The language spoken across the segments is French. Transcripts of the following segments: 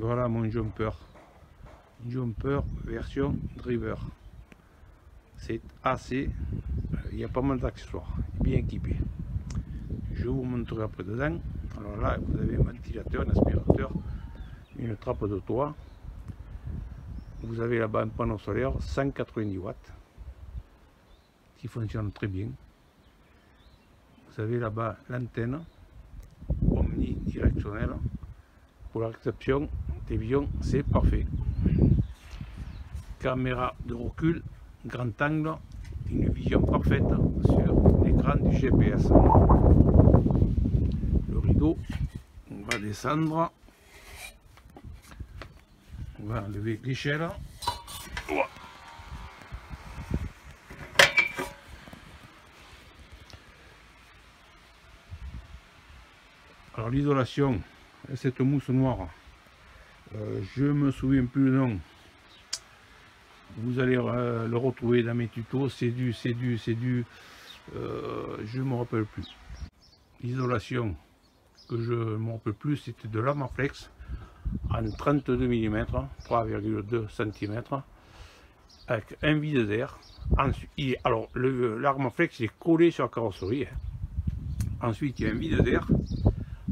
Voilà mon jumper. Jumper version driver. C'est assez. Il y a pas mal d'accessoires. Bien équipé. Je vous montrerai après dedans. Alors là, vous avez un ventilateur, un aspirateur, une trappe de toit. Vous avez là-bas un panneau solaire 190 watts qui fonctionne très bien. Vous avez là-bas l'antenne omnidirectionnelle. Pour la réception télévision, c'est parfait. Caméra de recul, grand angle, une vision parfaite sur l'écran du GPS. Le rideau, on va descendre. On va enlever l'échelle. Alors l'isolation, cette mousse noire, je me souviens plus le nom. Vous allez le retrouver dans mes tutos. Je me rappelle plus. L'isolation que je ne me rappelle plus, c'était de l'Armaflex en 32 mm, 3,2 cm, avec un vide d'air. Alors l'Armaflex est collé sur la carrosserie. Ensuite il y a un vide d'air.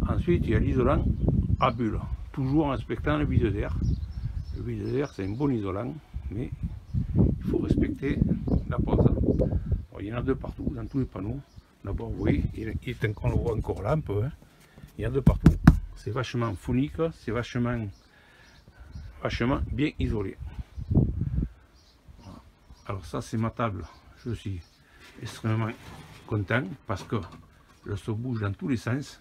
Ensuite il y a l'isolant à bulles, toujours en respectant le vide d'air. Le vide d'air c'est un bon isolant, mais il faut respecter la pose. Alors, il y en a deux partout, dans tous les panneaux. D'abord, vous voyez, on le voit encore là un peu. Hein. Il y en a deux partout. C'est vachement phonique, c'est vachement bien isolé. Voilà. Alors ça, c'est ma table. Je suis extrêmement content parce que le se bouge dans tous les sens.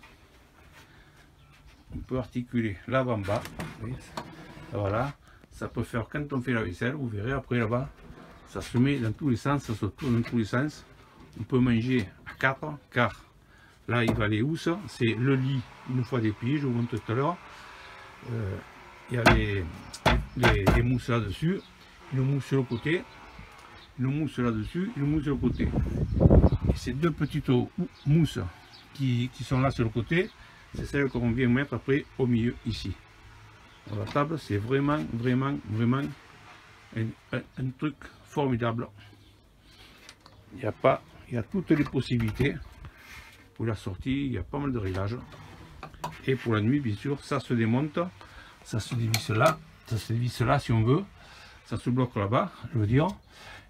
On peut articuler l'avant-bas. Voilà. Ça peut faire quand on fait la vaisselle, vous verrez après là-bas, ça se met dans tous les sens, ça se tourne dans tous les sens. On peut manger à 4, car là il va les housses, c'est le lit une fois des pieds, je vous montre tout à l'heure. Il y a les mousses là-dessus, une mousse sur le côté, une mousse là-dessus, une mousse sur le côté. Et ces deux petites mousses qui sont là sur le côté, c'est celles qu'on vient mettre après au milieu ici. La table, c'est vraiment un truc formidable. Il y a toutes les possibilités. Pour la sortie, il y a pas mal de réglages. Et pour la nuit, bien sûr, ça se démonte, ça se dévisse là si on veut. Ça se bloque là-bas, je veux dire.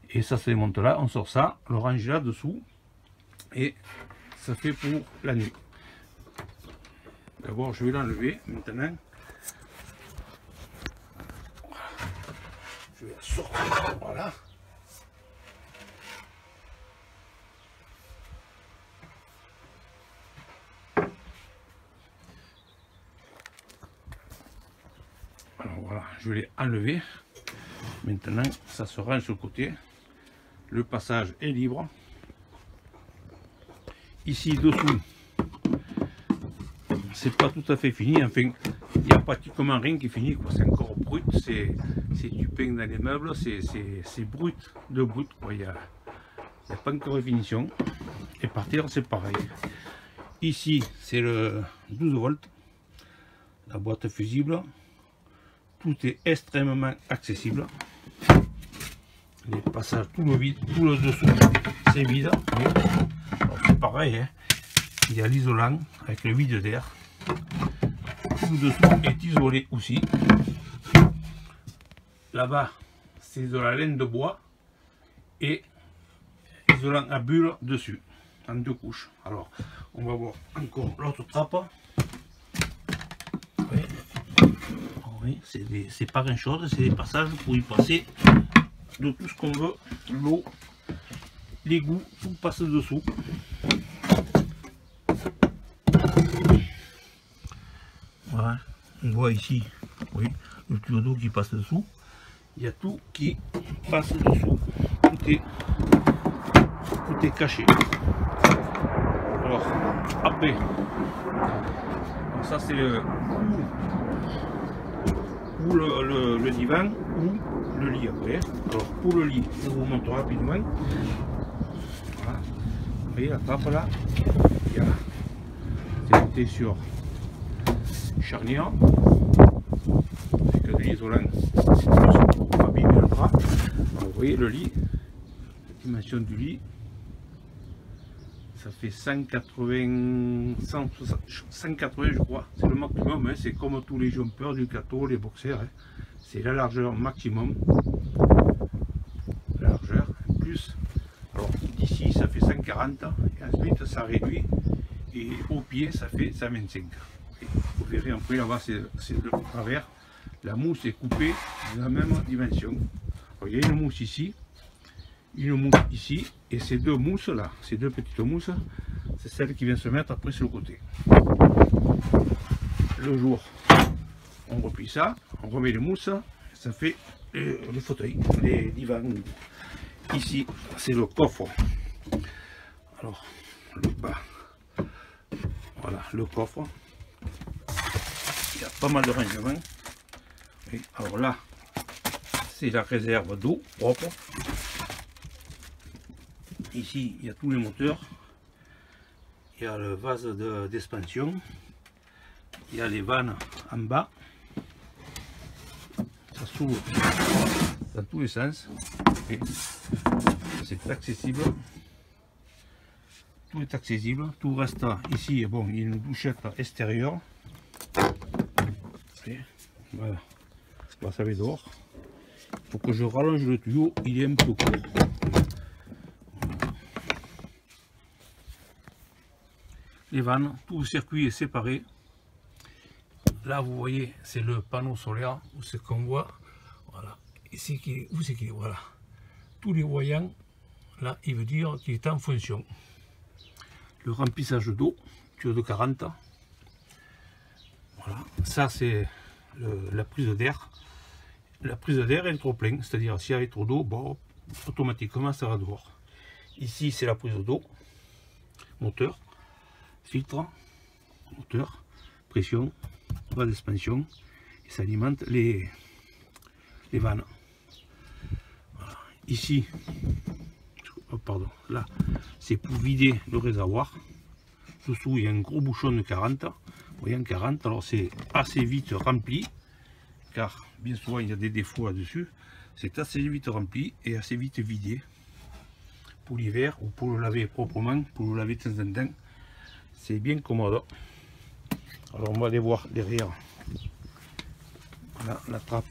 Et ça se démonte là, on sort ça, on le range là-dessous. Et ça fait pour la nuit. D'abord, je vais l'enlever maintenant. Je vais la sortir, voilà. Alors voilà, je l'ai enlevé. Maintenant, ça se range sur le côté. Le passage est libre. Ici, dessous, c'est pas tout à fait fini. Enfin, il n'y a pratiquement rien qui est fini. C'est encore brut. C'est du pain dans les meubles. C'est brut de brut. Il n'y a pas encore de finition. Et par terre, c'est pareil. Ici, c'est le 12 volts. La boîte fusible. Tout est extrêmement accessible. Les passages, tout le dessous, c'est vide. C'est pareil. Hein. Il y a l'isolant avec le vide d'air. Tout le dessous est isolé aussi. Là-bas, c'est de la laine de bois et isolant à bulles dessus, en deux couches. Alors, on va voir encore l'autre trappe. Oui, c'est pas grand chose, c'est des passages pour y passer de tout ce qu'on veut, l'eau, l'égout, tout passe dessous. Voilà, on voit ici, oui, le tuyau d'eau qui passe dessous. Il y a tout qui passe dessous. Tout est caché. Alors, après, donc ça c'est le divan ou le lit après. Alors pour le lit, je vous montre rapidement. Voilà. Vous voyez la trappe là, il y a c'est monté sur charnière. avec de l'isolant pour pas abîmer le drap. Vous voyez le lit, la dimension du lit, ça fait 180 je crois, c'est le maximum, hein. C'est comme tous les jumpers du cateau, les boxers, hein. C'est la largeur maximum, la largeur, plus, alors d'ici ça fait 140, et ensuite ça réduit, et au pied ça fait 125. Et vous verrez après là-bas, c'est le travers, la mousse est coupée de la même dimension. Alors, il y a une mousse ici, une mousse ici, et ces deux mousses là, ces deux petites mousses, c'est celle qui vient se mettre après sur le côté. Le jour, on replie ça, on remet les mousses, ça fait les fauteuils, les divans. Ici, c'est le coffre. Alors, le bas, voilà le coffre. Il y a pas mal de rangements. Et alors là, c'est la réserve d'eau propre. Ici, il y a tous les moteurs. Il y a le vase d'expansion. Il y a les vannes en bas. Ça s'ouvre dans tous les sens. Et c'est accessible. Tout est accessible. Tout reste ici. Bon, il y a une douchette extérieure. Et voilà. Là, ça va dehors. Il faut que je rallonge le tuyau. Il est un peu court. Les vannes, tout le circuit est séparé. Là, vous voyez, c'est le panneau solaire, où c'est qu'on voit. Voilà. Ici, où c'est qu'il est? Voilà. Tous les voyants, là, il veut dire qu'il est en fonction. Le remplissage d'eau, tuyau de 40. Voilà. Ça, c'est la prise d'air. La prise d'air est le trop plein, c'est-à-dire s'il y avait trop d'eau, bon, automatiquement, ça va dehors. Ici, c'est la prise d'eau, moteur. Filtre, moteur, pression, base d'expansion, et ça alimente les vannes. Voilà. Ici, oh, pardon, là, c'est pour vider le réservoir. Dessous, il y a un gros bouchon de 40. Vous voyez, en 40, alors c'est assez vite rempli, car bien souvent il y a des défauts là-dessus. C'est assez vite rempli et assez vite vidé pour l'hiver ou pour le laver proprement, pour le laver de temps en temps. C'est bien commode. Alors on va aller voir derrière. Voilà la trappe.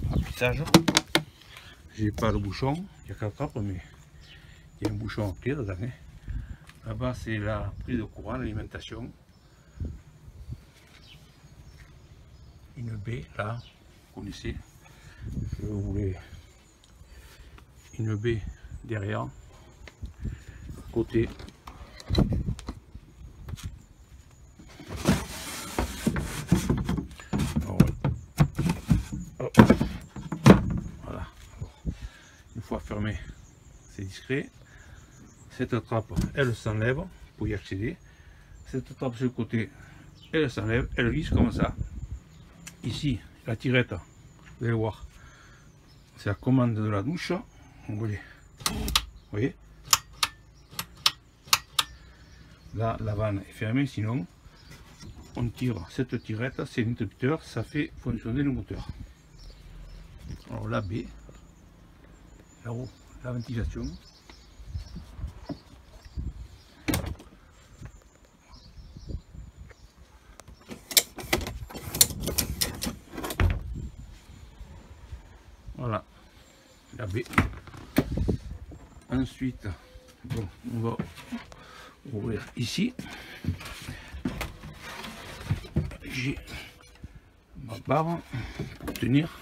Remplissage. J'ai pas le bouchon, il n'y a qu'à la trappe, mais il y a un bouchon en clé dedans. Hein. Là-bas c'est la prise de courant, l'alimentation. Une baie là, vous connaissez. Je voulais une baie derrière. Côté. Voilà. Une fois fermé, c'est discret. Cette trappe, elle s'enlève pour y accéder. Cette trappe sur le côté, elle s'enlève, elle glisse comme ça. Ici, la tirette, vous allez voir, c'est la commande de la douche. Vous voyez. Là, la vanne est fermée, sinon on tire cette tirette, c'est l'interrupteur, ça fait fonctionner le moteur. Alors la baie, là-haut, la ventilation. Voilà, la baie. Ensuite, bon, on va ouvrir ici. J'ai ma barre pour tenir.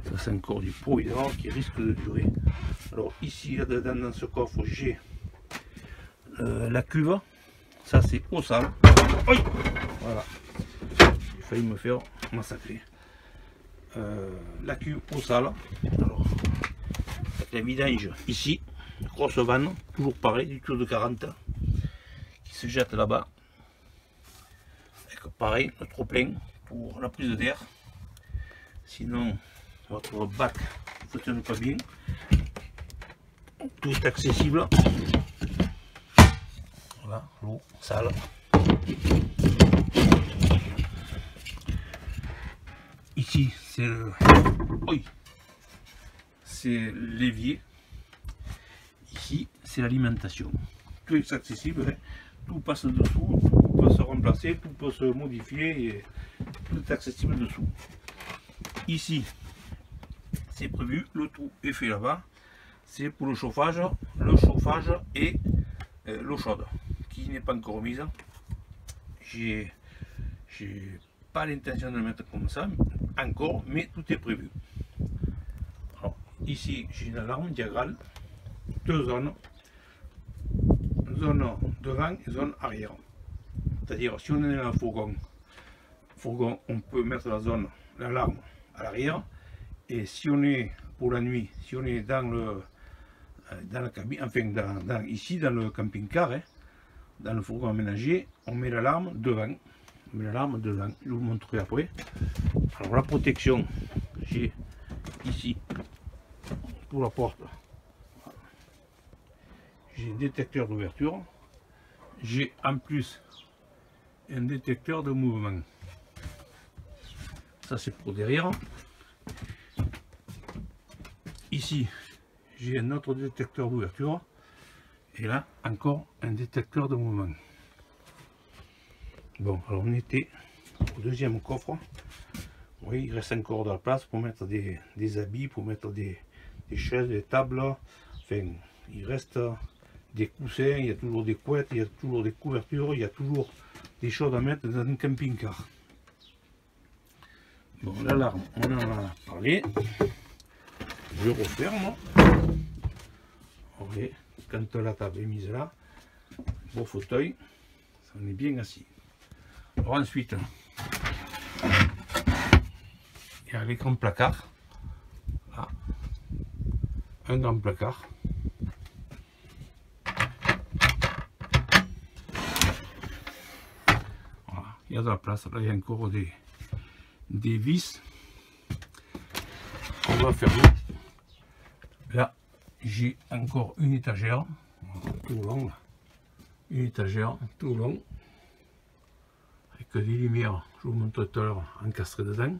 Ça c'est encore du provisoire qui risque de durer. Alors ici là-dedans dans ce coffre j'ai la cuve. Ça c'est eau sale. Oui, voilà. J'ai failli me faire massacrer. La cuve eau sale. Alors la vidange ici. Grosse vanne, toujours pareil, du tuyau de 40 qui se jette là-bas. Pareil, le trop plein pour la prise d'air. Sinon, votre bac ne fonctionne pas bien. Tout est accessible. Voilà, l'eau sale. ici c'est le... Oui. C'est l'évier. Ici, c'est l'alimentation. Tout est accessible, hein. Tout passe dessous, tout peut se remplacer, tout peut se modifier, et tout est accessible dessous. Ici, c'est prévu, le trou est fait là-bas. C'est pour le chauffage et l'eau chaude, qui n'est pas encore mise. J'ai pas l'intention de le mettre comme ça, encore, mais tout est prévu. Alors, ici, j'ai une alarme diagonale, deux zones, zone devant et zone arrière. C'est-à-dire, si on est dans le fourgon, on peut mettre l'alarme à l'arrière. Et si on est pour la nuit, si on est dans la cabine, enfin ici dans le camping-car, hein, dans le fourgon aménagé, on met l'alarme devant. On met l'alarme devant. Je vous le montrerai après. Alors la protection, j'ai ici pour la porte. J'ai un détecteur d'ouverture. J'ai en plus un détecteur de mouvement. Ça c'est pour derrière. Ici, j'ai un autre détecteur d'ouverture. Et là, encore un détecteur de mouvement. Bon, alors on était au deuxième coffre. Vous voyez, il reste encore de la place pour mettre des habits, pour mettre des chaises, des tables. Enfin, il reste des coussins, il y a toujours des couettes, il y a toujours des couvertures, il y a toujours des choses à mettre dans un camping-car. Bon, l'alarme, on en a parlé. Je referme. Ok, quand la table est mise là, beau fauteuil, ça en est bien assis. Alors ensuite, il y a l'écran placard. Là, un grand placard. Voilà, il y a de la place. Là, il y a encore des vis. On va fermer. Là, j'ai encore une étagère, tout long, une étagère tout long, avec des lumières, je vous montre tout à l'heure, encastrées dedans.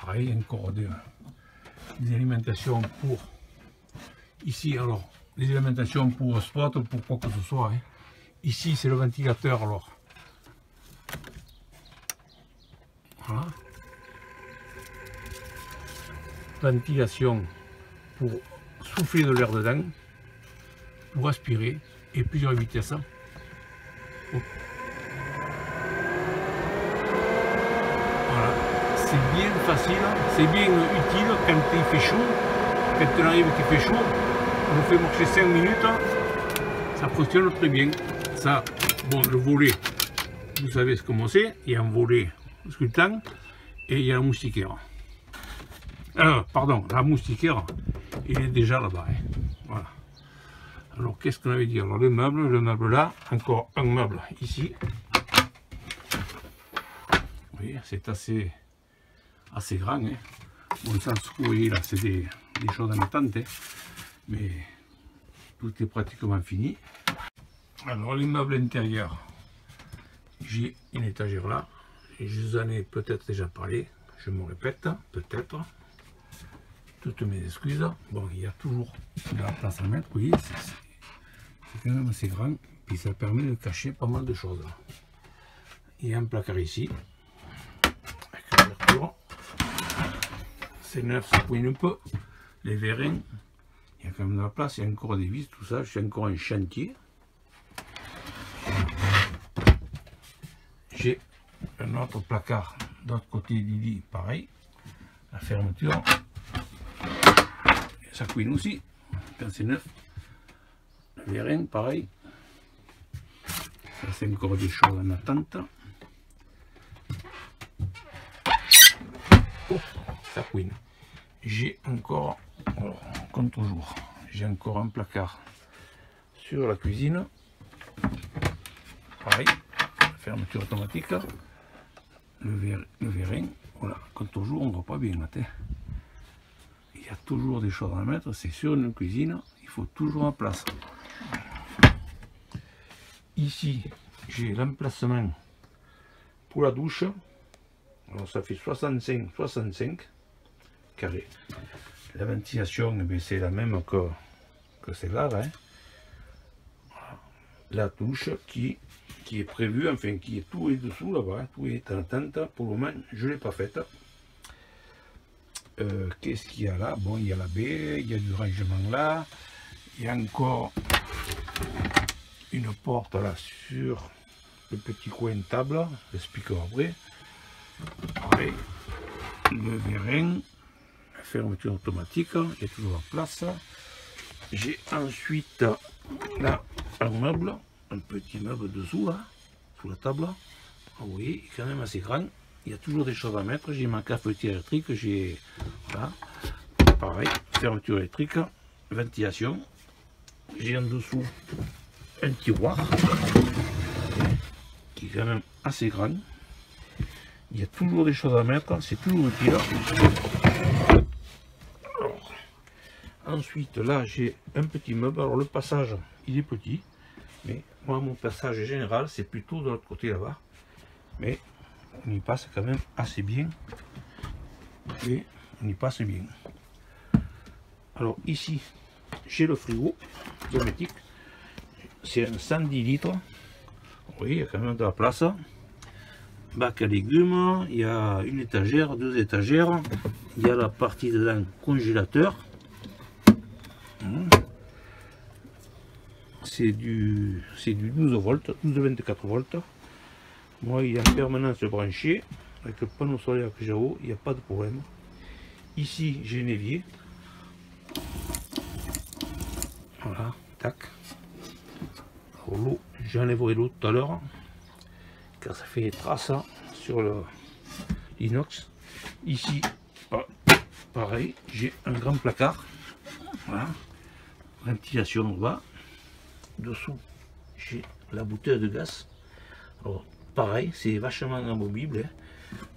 Pareil, encore des alimentations pour, ici alors, des alimentations pour spot ou pour quoi que ce soit. Hein. Ici, c'est le ventilateur alors. Voilà. Ventilation pour souffler de l'air dedans, pour aspirer, et plusieurs vitesses. Oh. Voilà, c'est bien facile, c'est bien utile quand il fait chaud, quand on arrive qu'il fait chaud, on fait marcher 5 minutes, ça fonctionne très bien. Ça, bon, le volet, vous savez comment c'est, il y a un volet sculptant et il y a un moustiquaire. Pardon, la moustiquaire, il est déjà là-bas. Hein. Voilà. Alors, qu'est-ce qu'on avait dit? Alors, le meuble là, encore un meuble ici. Oui, c'est assez grand. Hein. Bon, ça, vous voyez là, c'est des choses embêtantes, hein. Mais tout est pratiquement fini. Alors, les meubles intérieurs, j'ai une étagère là. Je vous en ai peut-être déjà parlé, je me répète, peut-être. Toutes mes excuses. Bon, il y a toujours de la place à mettre, vous voyez, c'est quand même assez grand, puis ça permet de cacher pas mal de choses. Il y a un placard ici, avec l'ouverture. C'est neuf, ça couine un peu. Les vérins, il y a quand même de la place, il y a encore des vis, tout ça, je suis encore un chantier. J'ai un autre placard de l'autre côté du lit, pareil, la fermeture. Ça couine aussi, quand c'est neuf. Le vérin, pareil. Ça, c'est encore des choses en attente. Oh, ça couine. J'ai encore, alors, comme toujours, j'ai encore un placard sur la cuisine. Pareil, fermeture automatique. Le vérin, voilà, comme toujours, on ne voit pas bien la tête. Il y a toujours des choses à mettre, c'est sur une cuisine, il faut toujours en place. Ici, j'ai l'emplacement pour la douche. Alors ça fait 65 carrés. La ventilation, c'est la même que celle-là. Hein. Voilà. La touche qui est prévue, enfin qui est tout est dessous là-bas, tout est en attente. Pour le moment, je ne l'ai pas faite. Qu'est-ce qu'il y a là? Bon, il y a la baie, il y a du rangement là, il y a encore une porte là sur le petit coin de table, j'expliquerai après. Pareil, le vérin, la fermeture automatique, il y a toujours la place. J'ai ensuite là un meuble, un petit meuble dessous là, sous la table. Vous voyez, il est quand même assez grand. Il y a toujours des choses à mettre. J'ai ma cafetière électrique, j'ai voilà. Pareil, fermeture électrique, ventilation. J'ai en dessous un tiroir qui est quand même assez grand. Il y a toujours des choses à mettre, c'est toujours utile. Alors, ensuite, là, j'ai un petit meuble. Alors, le passage, il est petit, mais moi, mon passage général, c'est plutôt de l'autre côté là-bas. Mais on y passe quand même assez bien. Et on y passe bien. Alors, ici, j'ai le frigo hermétique. C'est un 110 litres. Oui, il y a quand même de la place. Bac à légumes, il y a une étagère, deux étagères. Il y a la partie dedans congélateur. C'est du 12 volts, 12-24 volts. Moi, il est en permanence branché. Avec le panneau solaire que j'ai en haut, il n'y a pas de problème. Ici, j'ai un évier. Voilà, tac. L'eau, j'enlèverai l'eau tout à l'heure car ça fait des traces sur l'inox. Ici, pareil, j'ai un grand placard. Voilà, ventilation en bas. Dessous, j'ai la bouteille de gaz. Alors, pareil, c'est vachement amovible. Hein.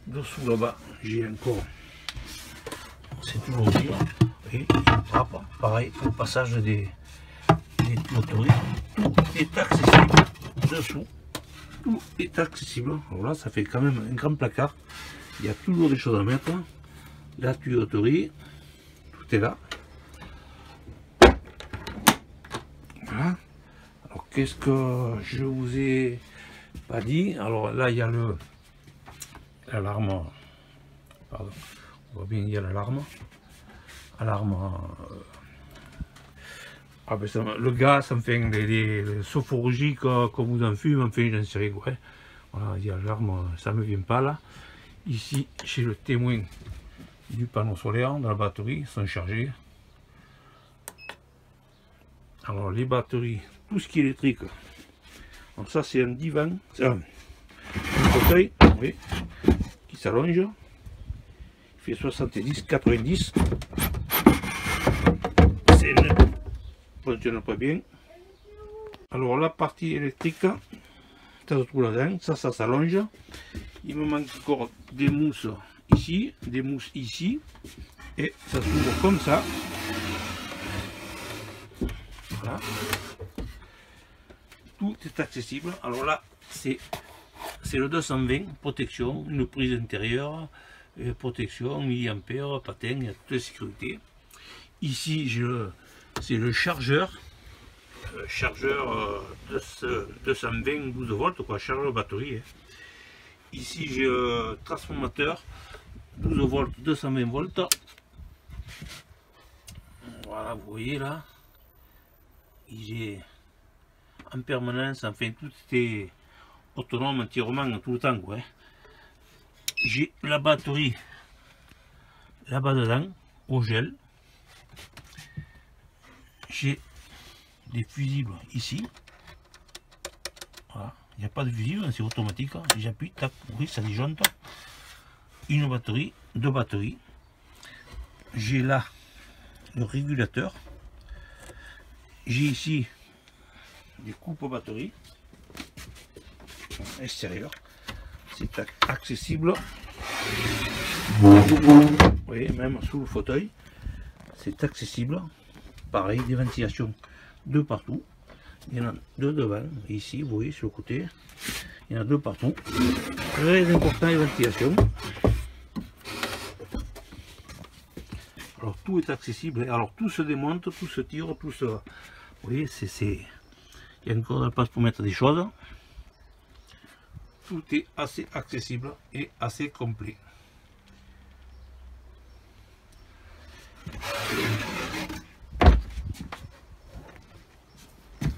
Dessous là-bas, j'ai encore, c'est toujours dur. Et pareil, au passage des tuyauteries, tout est accessible dessous, tout est accessible. Alors là, ça fait quand même un grand placard. Il y a toujours des choses à mettre. La tuyauterie, tout est là. Voilà. Alors qu'est-ce que je vous ai pas dit? Alors là, il y a l'alarme. Pardon, on voit bien, il y a l'alarme. Ah ben ça, le gaz, enfin les sophrologies qu'on vous en fume, enfin j'en sais rien quoi. Voilà, il y a l'alarme, ça me vient pas là. Ici, chez le témoin du panneau solaire, de la batterie, sont chargés. Alors les batteries, tout ce qui est électrique. Donc ça c'est un divan, un fauteuil, oui, qui s'allonge. Il fait 70-90. Fonctionne pas bien. Alors la partie électrique, ça se trouve là-dedans, ça s'allonge. Il me manque encore des mousses ici, des mousses ici, et ça s'ouvre comme ça. Voilà. Tout est accessible. Alors là, c'est le 220, protection, une prise intérieure, protection, milliampères, patin, il y a toute la sécurité. Ici, c'est le chargeur, 220 12 volts, quoi, chargeur batterie. Hein. Ici, j'ai un transformateur, 12 volts, 220 volts. Voilà, vous voyez là, il est en permanence, enfin, tout est autonome entièrement tout le temps, quoi. Hein. J'ai la batterie là-bas dedans, au gel. J'ai des fusibles ici. Voilà. Il n'y a pas de fusible, c'est automatique. J'appuie, tac, oui, ça disjoncte. Une batterie, deux batteries. J'ai là le régulateur. J'ai ici des coupes batteries extérieures. C'est accessible. Vous voyez, même sous le fauteuil, c'est accessible. Pareil, des ventilations de partout. Il y en a deux devant, ici, vous voyez, sur le côté. Il y en a deux partout. Très important, les ventilations. Alors tout est accessible, alors tout se démonte, tout se tire, tout se... Vous voyez, il y a encore de la place pour mettre des choses. Tout est assez accessible et assez complet.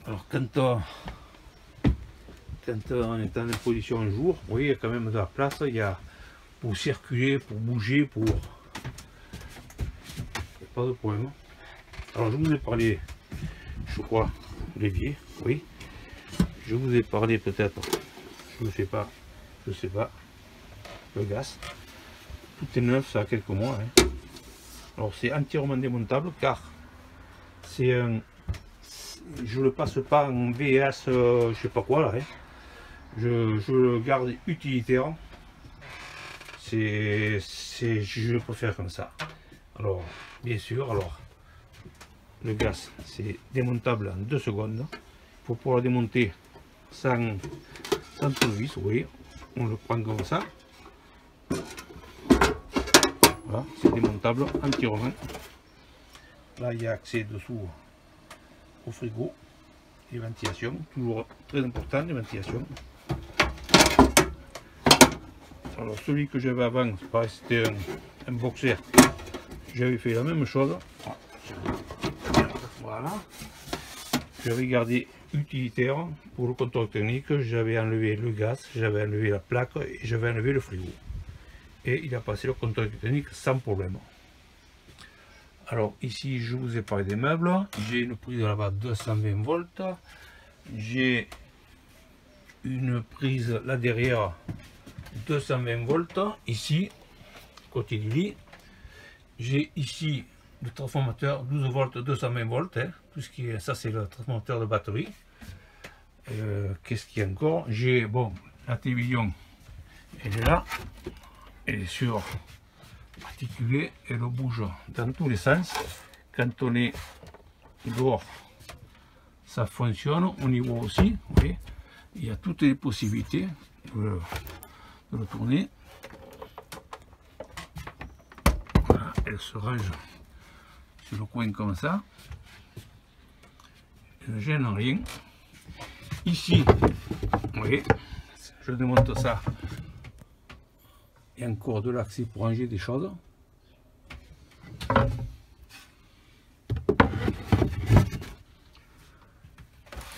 Alors quand on est en position un jour, vous voyez, il y a quand même de la place, il y a pour circuler, pour bouger, pour... Pas de problème. Alors je vous ai parlé, je crois, l'évier, oui. Je vous ai parlé peut-être, je ne sais pas, le gaz. Tout est neuf, ça a quelques mois. Hein. Alors c'est entièrement démontable car c'est un... Je le passe pas en VS, je sais pas quoi là. Hein. Je le garde utilitaire. Je préfère comme ça. Alors, bien sûr, alors le gaz c'est démontable en 2 secondes. Il faut pouvoir le démonter sans tournevis, vous voyez. On le prend comme ça. Voilà, c'est démontable entièrement. Là, il y a accès dessous au frigo. Les ventilations, toujours très important, les ventilations. Alors celui que j'avais avant, c'était un boxer. J'avais fait la même chose. Voilà. J'avais gardé utilitaire pour le contrôle technique. J'avais enlevé le gaz, j'avais enlevé la plaque et j'avais enlevé le frigo. Et il a passé le contrôle technique sans problème. Alors ici, je vous ai parlé des meubles. J'ai une prise là-bas 220 volts. J'ai une prise là derrière 220 volts. Ici, côté du lit. J'ai ici le transformateur 12 volts 220 volts. Hein, tout ce qui est, ça c'est le transformateur de batterie. Qu'est-ce qu'il y a encore? J'ai, bon, la télévision, elle est là. Elle est sur articulée, elle bouge dans tous les sens. Quand on est dehors, ça fonctionne. Au niveau aussi, vous voyez, il y a toutes les possibilités de le tourner. Voilà, elle se range sur le coin comme ça. Elle ne gêne rien. Ici, vous voyez, je démonte ça. Il y a encore de l'accès pour ranger des choses.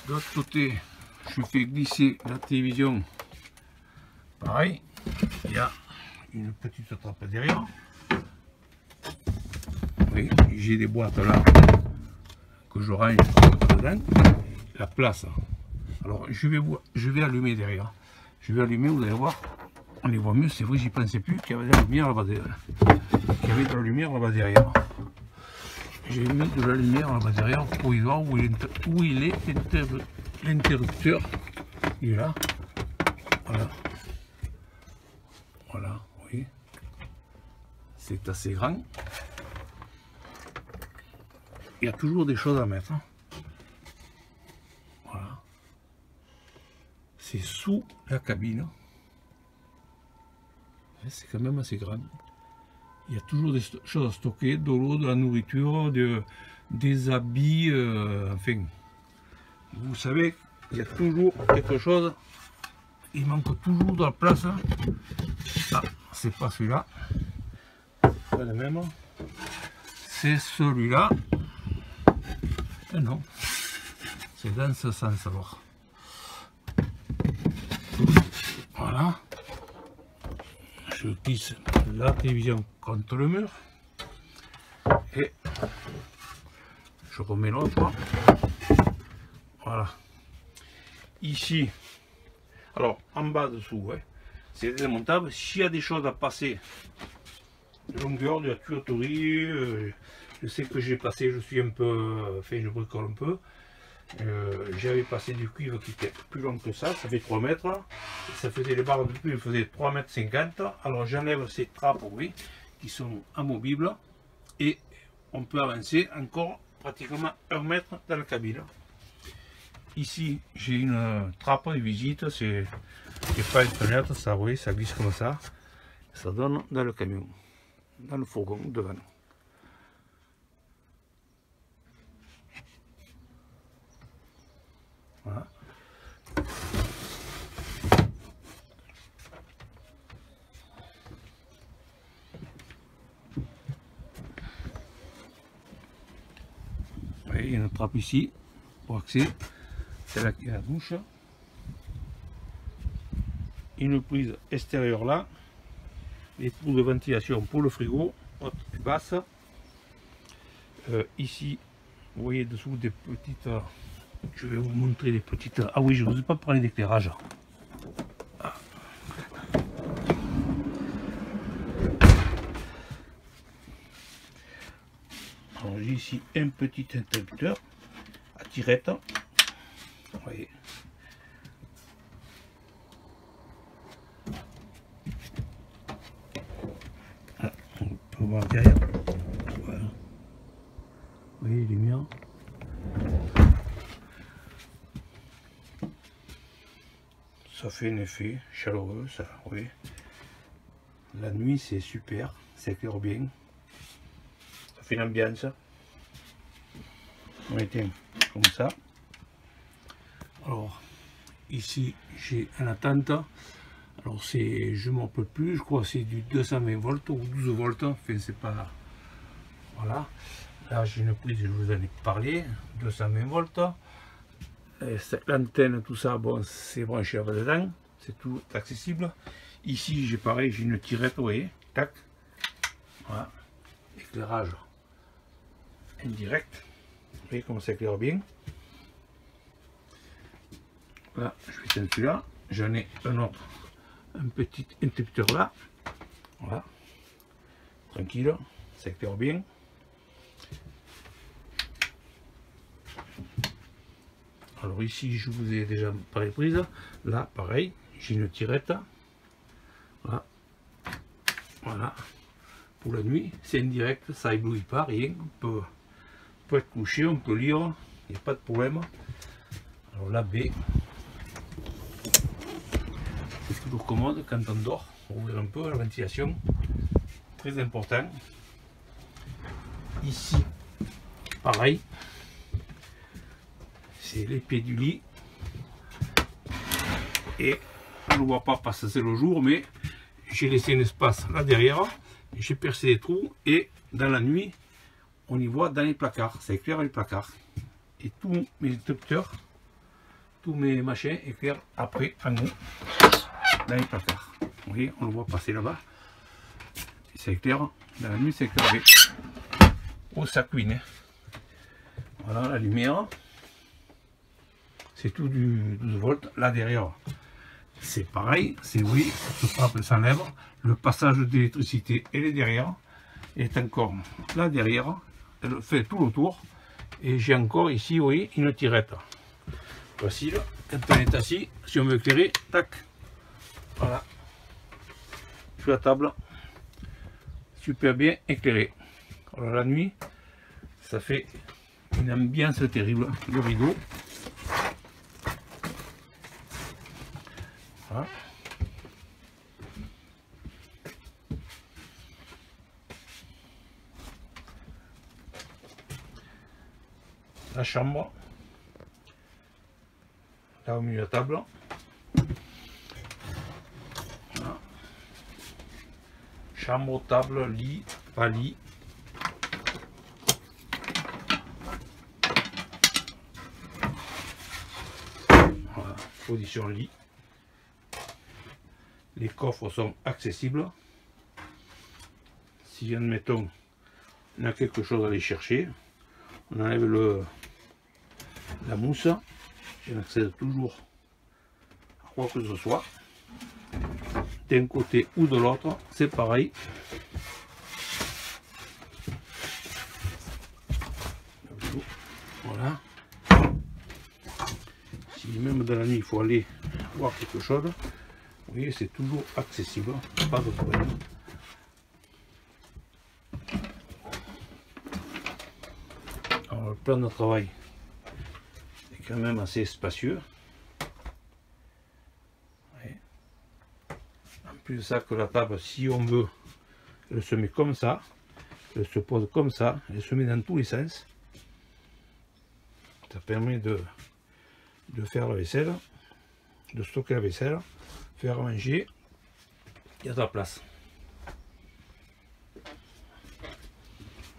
De l'autre côté, je fais glisser la télévision. Pareil, il y a une petite trappe derrière. Oui, j'ai des boîtes là que je range dedans. La place. Alors je vais allumer derrière. Je vais allumer, vous allez voir. On les voit mieux, c'est vrai, j'y pensais plus qu'il y avait de la lumière là-bas derrière. J'ai mis de la lumière là-bas derrière pour y voir où il est l'interrupteur. Il est là. Voilà. Voilà, oui. C'est assez grand. Il y a toujours des choses à mettre. Voilà. C'est sous la cabine. C'est quand même assez grand. Il y a toujours des choses à stocker, de l'eau, de la nourriture, des habits, enfin. Vous savez, il y a toujours quelque chose. Il manque toujours de la place. Ah, c'est pas celui-là. Pas le même. C'est celui-là. Et non. C'est dans ce sens alors. Voilà. Je glisse la télévision contre le mur et je remets l'autre. Voilà. Ici, alors en bas dessous, hein, c'est démontable. S'il y a des choses à passer de longueur, de la tuyauterie, je sais que j'ai passé, je suis un peu, fait je bricole un peu. J'avais passé du cuivre qui était plus long que ça fait 3 mètres. Ça faisait les barres de cuivre, faisait 3,50 m. Alors j'enlève ces trappes, oui, qui sont amovibles et on peut avancer encore pratiquement 1 mètre dans la cabine. Ici j'ai une trappe de visite, c'est pas une fenêtre, ça, oui, ça glisse comme ça. Ça donne dans le camion, dans le fourgon devant. Voilà. Il y a une trappe ici pour accès, c'est là qu'il y a la douche, une prise extérieure là, les trous de ventilation pour le frigo, haute et basse. Ici, vous voyez dessous des petites, je vais vous montrer les petites, ah oui, je ne vous ai pas parlé d'éclairage. Alors j'ai ici un petit interrupteur à tirette, vous voyez. Ah, on peut voir derrière, voilà. Vous voyez les lumières. Ça fait un effet chaleureux, ça, oui. La nuit c'est super, ça éclaire bien. Ça fait une ambiance. On éteint comme ça. Alors ici j'ai un attente. Alors c'est, je ne m'en rappelle plus, je crois que c'est du 220 volts ou 12 volts. Enfin c'est pas. Voilà. Là j'ai une prise, je vous en ai parlé, 220 volts. L'antenne, tout ça, bon, c'est branché là-dedans, c'est tout accessible. Ici, j'ai pareil, j'ai une tirette, vous voyez, tac, voilà, éclairage indirect, vous voyez comment ça éclaire bien. Là, je vais éteindre celui-là, j'en ai un autre, un petit interrupteur là, voilà, tranquille, ça éclaire bien. Alors ici, je vous ai déjà parlé de prise. Là, pareil, j'ai une tirette. Voilà. Voilà. Pour la nuit, c'est indirect, ça éblouit pas, rien. On peut être couché, on peut lire, il n'y a pas de problème. Alors la baie, c'est toujours commode quand on dort, pour ouvrir un peu la ventilation. Très important. Ici, pareil. C'est les pieds du lit et on ne voit pas parce que c'est le jour, mais j'ai laissé un espace là derrière, j'ai percé les trous et dans la nuit on y voit dans les placards, ça éclaire les placards et tous mes interrupteurs, tous mes machins éclairent après en haut dans les placards. Vous voyez, on le voit passer là-bas et ça éclaire dans la nuit, ça éclaire avec au sacuine. Voilà la lumière. C'est tout du 12 volts. Là derrière, c'est pareil. C'est oui, ce frappe s'enlève. Le passage d'électricité, elle est derrière. Elle est encore là derrière. Elle fait tout le tour. Et j'ai encore ici, oui, une tirette. Facile. Quand on est assis, si on veut éclairer, tac. Voilà. Sur la table. Super bien éclairé. Alors la nuit, ça fait une ambiance terrible. Le rideau. Voilà. La chambre, là au milieu de la table. Voilà. Chambre, table, lit, pas lit. Voilà, position lit. Les coffres sont accessibles. Si admettons on a quelque chose à aller chercher, on enlève la mousse et on accède toujours à quoi que ce soit. D'un côté ou de l'autre, c'est pareil. Voilà. Si même dans la nuit il faut aller voir quelque chose, vous voyez, c'est toujours accessible, pas de problème. Alors, le plan de travail est quand même assez spacieux. Ouais. En plus de ça, que la table, si on veut, elle se met comme ça, elle se pose comme ça, elle se met dans tous les sens. Ça permet de de faire la vaisselle, de stocker la vaisselle, faire manger, il y a de la place.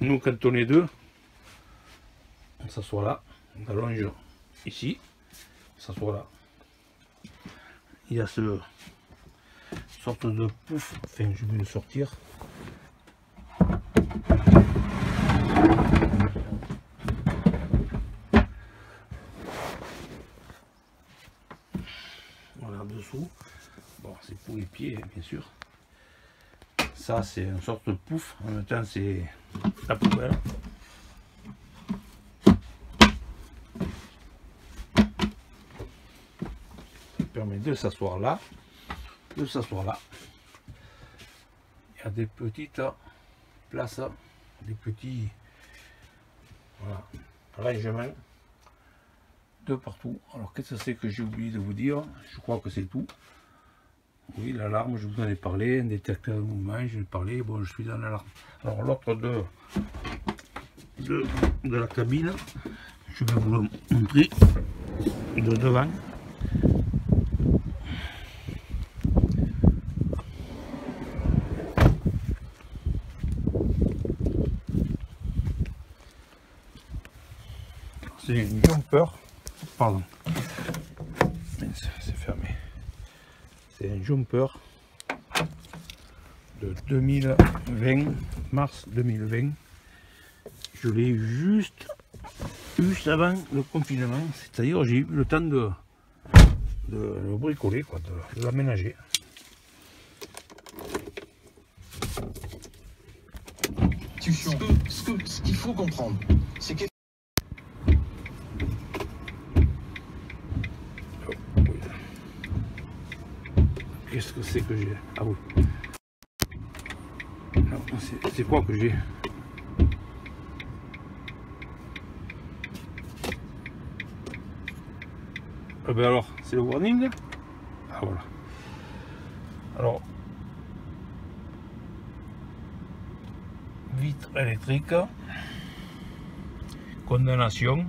Nous, quand on est deux, on s'assoit là, on allonge ici, on s'assoit là. Il y a ce sorte de pouf, enfin je vais le sortir. Voilà, dessous. Bon, c'est pour les pieds, bien sûr. Ça, c'est une sorte de pouf. En même temps, c'est la poubelle. Ça permet de s'asseoir là. De s'asseoir là. Il y a des petites places, des petits rangements de partout. Alors, qu'est-ce que c'est que j'ai oublié de vous dire? Je crois que c'est tout. Oui, l'alarme, je vous en ai parlé, un détecteur de mouvement, je l'ai parlé, bon, je suis dans l'alarme. Alors, l'autre de la cabine, je vais vous le montrer de devant. C'est une jumper, pardon, c'est fermé. C'est un jumper de 2020, mars 2020. Je l'ai eu juste avant le confinement, c'est-à-dire j'ai eu le temps de le bricoler, quoi, de l'aménager. Ce qu'il faut comprendre, c'est que... Qu'est-ce que c'est que j'ai? Ah oui. C'est quoi que j'ai? Ah ben alors, c'est le warning. Ah voilà. Alors, vitre électrique, condamnation,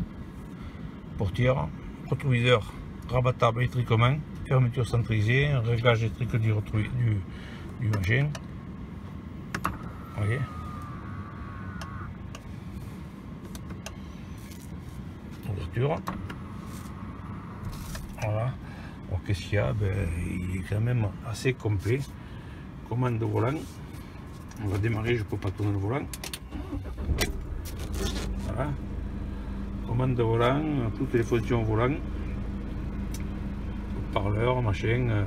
portière, rétroviseur rabattable électriquement, fermeture centralisée, réglage électrique du machin. Vous voyez. Ouverture. Voilà. Alors qu'est-ce qu'il y a? Ben, il est quand même assez complet. Commande de volant. On va démarrer, je ne peux pas tourner le volant. Voilà. Commande de volant, toutes les fonctions volant. Parleur, machin.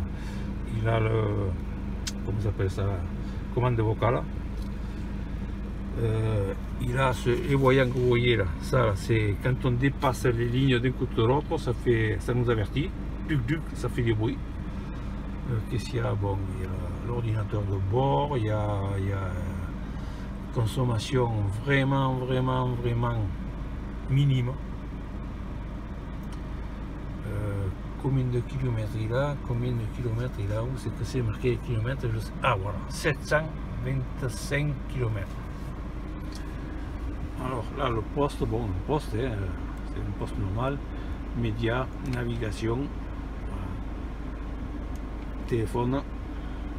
Il a le... comment s'appelle ça? Commande vocale. Il a les voyants que vous voyez là, ça c'est quand on dépasse les lignes d'un côté de l'autre, ça nous avertit, duc, ça fait des bruits. Qu'est-ce qu'il y a? Bon, il y a l'ordinateur de bord, il y a consommation vraiment minime. Combien de kilomètres il a? Combien de kilomètres il a? Où c'est que c'est marqué les kilomètres? Je sais. Ah voilà, 725 km. Alors là, le poste, bon, le poste, c'est un poste normal, médias, navigation, voilà. Téléphone,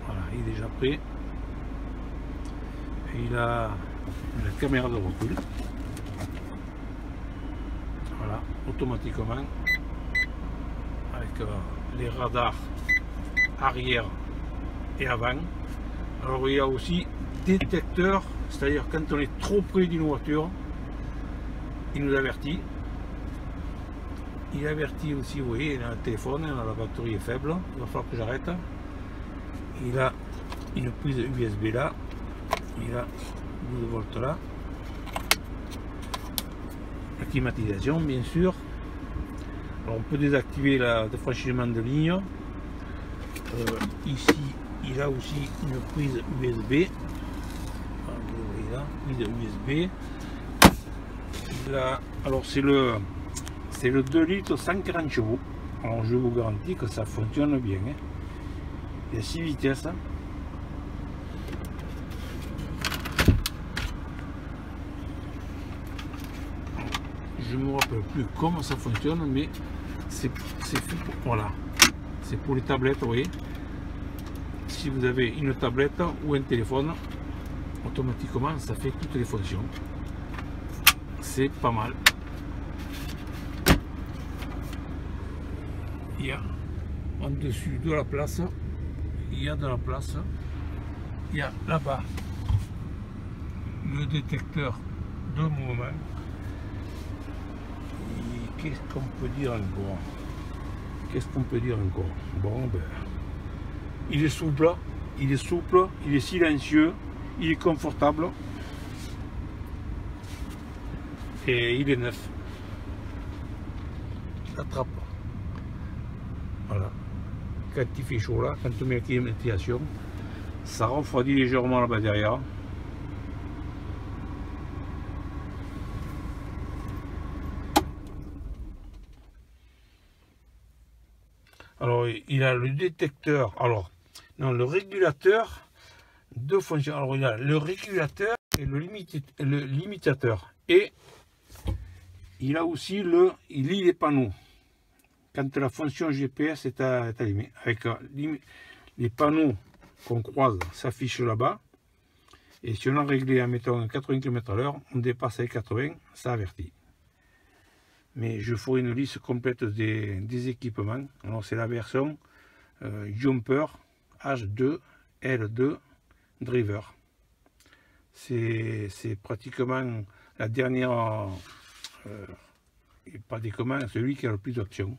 voilà, il est déjà prêt. Et il a la caméra de recul, voilà, automatiquement, avec les radars arrière et avant. Alors il y a aussi détecteur, c'est-à-dire quand on est trop près d'une voiture, il nous avertit. Il avertit aussi, vous voyez, il a un téléphone, la batterie est faible, il va falloir que j'arrête. Il a une prise USB là, il a 12 volts là. La climatisation, bien sûr. Alors on peut désactiver le défranchissement de ligne. Ici, il a aussi une prise USB. Vous voyez là, prise USB. Là, alors c'est le 2 litres 140 chevaux. Alors je vous garantis que ça fonctionne bien. Hein. Il y a 6 vitesses. Je ne me rappelle plus comment ça fonctionne, mais c'est fait pour, voilà, c'est pour les tablettes, vous voyez. Si vous avez une tablette ou un téléphone, automatiquement ça fait toutes les fonctions. C'est pas mal. Il y a en dessus de la place, il y a de la place, il y a là-bas le détecteur de mouvement. Qu'est-ce qu'on peut dire encore? Qu'est-ce qu'on peut dire encore? Bon, ben, il est souple, il est silencieux, il est confortable et il est neuf. Attrape. Voilà. Quand il fait chaud là, quand on met la climatisation, ça refroidit légèrement là-bas derrière. Alors, il a le détecteur, alors, non, le régulateur de fonction. Alors, il a le régulateur et le limitateur. Et il a aussi il lit les panneaux. Quand la fonction GPS est allumée, avec les panneaux qu'on croise s'affichent là-bas. Et si on a réglé, mettons, 80 km/h, on dépasse les 80, ça avertit. Mais je ferai une liste complète des équipements. Alors c'est la version Jumper H2 L2 Driver. C'est pratiquement la dernière, pas des commandes, celui qui a le plus d'options.